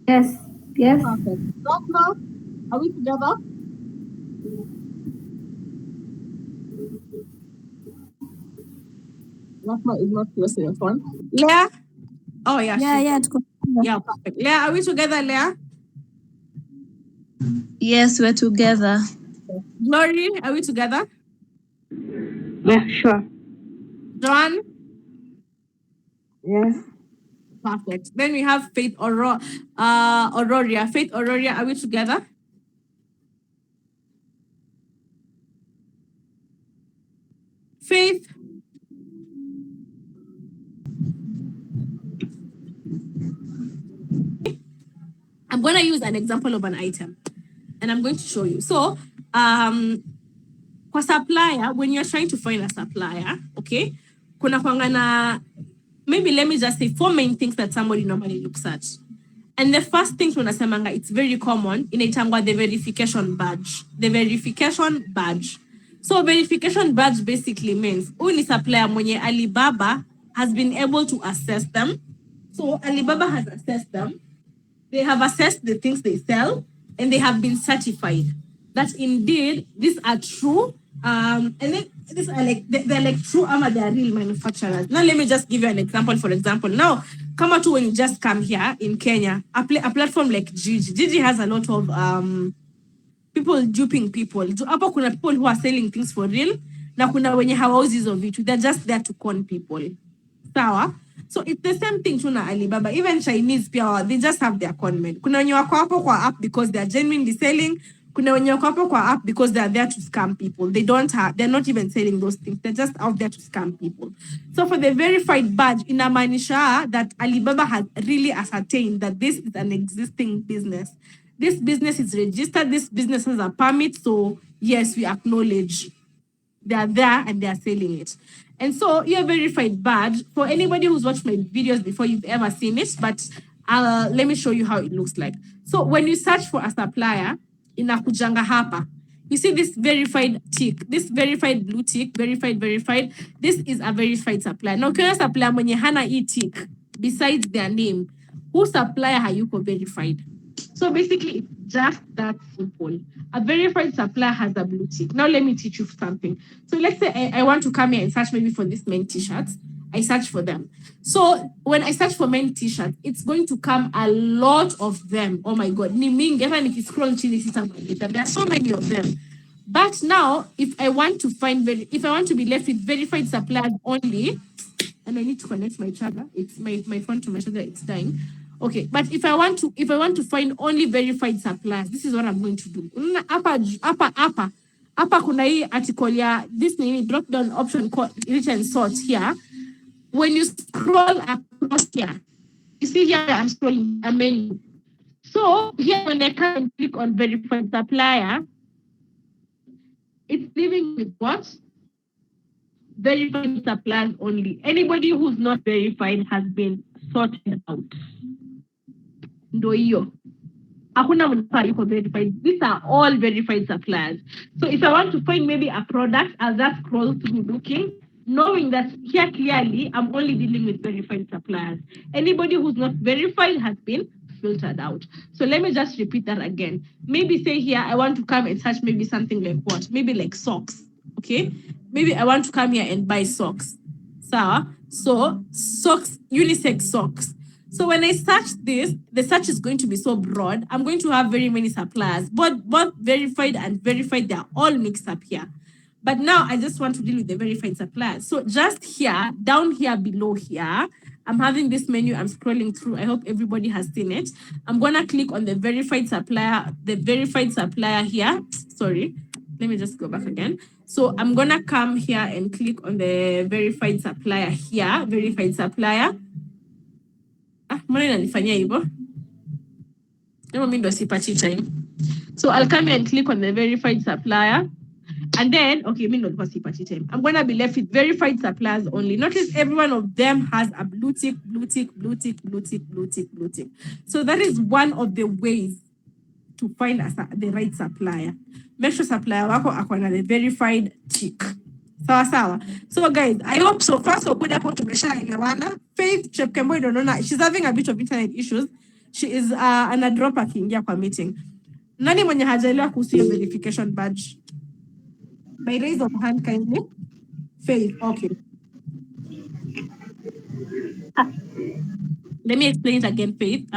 Yes. Yes. Perfect. Doctor, are we together? Rahma is not close to your phone. Leah? Oh, yeah. Yeah, perfect. Leah, are we together, Leah? Yes, we're together. Glory, are we together? Yeah, sure. John? Yes. Perfect. Then we have Faith Auroria. Faith Auroria, are we together? Faith? I'm going to use an example of an item and I'm going to show you. So, for supplier, when you're trying to find a supplier, okay, kuna kwangana, maybe let me just say 4 main things that somebody normally looks at. And the first thing tunasemanga, it's very common, inaitangwa the verification badge. The verification badge. So verification badge basically means uni supplier mwenye Alibaba has been able to assess them. So Alibaba has assessed them. They have assessed the things they sell and they have been certified that indeed these are true. And then these are like they're like true they are real manufacturers. Now let me just give you an example. For example, now come out when you just come here in Kenya, a platform like Gigi. Gigi has a lot of people duping people. Hapo kuna people who are selling things for real. Na kuna wenye hawauzi hizo vitu. They're just there to con people. Sawa? So it's the same thing to na Alibaba. Even Chinese pia, they just have their conmen. Kuna wenye wako hapo kwa app because they are genuinely selling. Kuna wenye wako hapo kwa app because they are there to scam people. They're not even selling those things. They're just out there to scam people. So for the verified badge, inamaanisha that Alibaba has really ascertained that this is an existing business. This business is registered. This business has a permit. So yes, we acknowledge they are there and they are selling it. And so your verified badge, for anybody who's watched my videos before, you've ever seen it, but let me show you how it looks like. So when you search for a supplier, inakujanga hapa. You see this verified tick, this verified blue tick, verified. This is a verified supplier. Now, kuna supplier mwenye hana e tick besides their name, who supplier hayuko verified? So basically, it's just that simple. A verified supplier has a blue tick. Now let me teach you something. So let's say I want to come here and search maybe for this men t-shirts. I search for them. So when I search for men t-shirts, it's going to come a lot of them. Oh my God. There are so many of them. But now, if I want to be left with verified suppliers only, and I need to connect my charger. It's my phone to my charger. It's dying. Okay, but if I want to find only verified suppliers, this is what I'm going to do. Apa kuna hii article ya this name drop down option called written sort here. When you scroll across here, you see here I'm scrolling a menu. So here when I come and click on verified supplier, it's leaving with what? Verified suppliers only. Anybody who's not verified has been sorted out. Ndo hiyo. Hakuna mtu yuko verified. These are all verified suppliers. So if I want to find maybe a product, I'll just scroll through looking, knowing that here clearly I'm only dealing with verified suppliers. Anybody who's not verified has been filtered out. So let me just repeat that again. Maybe say here, I want to come and search maybe something like what? Maybe like socks, okay? Maybe I want to come here and buy socks. So socks, unisex socks. So when I search this, the search is going to be so broad. I'm going to have very many suppliers, both verified and verified. They're all mixed up here. But now I just want to deal with the verified suppliers. So just here, down here below here, I'm having this menu I'm scrolling through. I hope everybody has seen it. I'm gonna click on the verified supplier here. Sorry, let me just go back again. So I'm gonna come here and click on the verified supplier here, verified supplier. Mbona inanifanyia hivyo? Never mind, ndo sipati time. So I'll come here and click on the verified supplier. And then, okay, time. I'm going to be left with verified suppliers only. Notice every one of them has a blue tick, blue tick, blue tick, blue tick, blue tick, blue tick. So that is one of the ways to find the right supplier. Make sure supplier wako akona the verified tick. Sawa. So guys, I hope so far so good hapo tumeshaelewana. Faith Chepkembo Donona, she's having a bit of internet issues. She is ana drop akiingia kwa meeting. Nani mwenye hajaelewa kuhusu hiyo verification badge? By raise of hand kindly. Faith, okay. Let me explain it again, Faith.